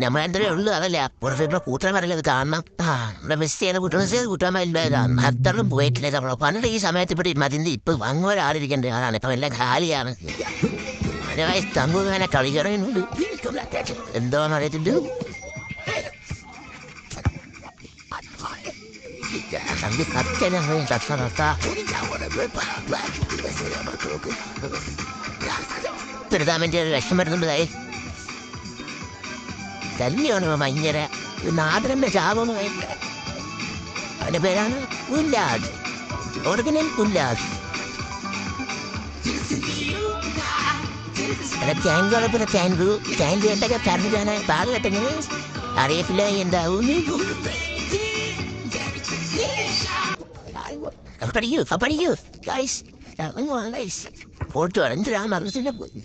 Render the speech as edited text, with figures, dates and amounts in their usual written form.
നമ്മളെന്തേ ഉള്ളു അതല്ല പുറത്തിട്ട് കൂട്ടാൻ പറയലത് കാണണം നമ്മുടെ മിസ് ചെയ്യുന്ന കൂട്ടാൻ പറ്റില്ല അത്രയും പോയിട്ടില്ല നമ്മളെ പണ്ട് ഈ സമയത്ത് ഇവിടെ മതിന്റെ ഇപ്പൊ അങ്ങോരാളിരിക്കണ്ടേ അതാണ് ഇപ്പൊ എല്ലാം ഖാലിയാണ് തങ്കുങ്ങനെ കളിക്കറിയുന്നുണ്ട് എന്തോന്ന് അറിയത്തില്ല പെരുതാമൻ്റെ വിഷം വരുന്നുണ്ടായി തന്നെയാണ് ഭയങ്കര നാദരന്റെ ശാപം അവന്റെ പേരാണ് ഉല്ലാസ് ഒറിജിനൽ ഉല്ലാസ് താങ്ക് എന്തൊക്കെ പറഞ്ഞാണ് പാട് കേട്ടെങ്കിൽ അറിയത്തില്ല എന്താവും പഠിക്കൂ ഗൈസ് ഫോട്ടോ അഞ്ച് മനസ്സിനെ പോയി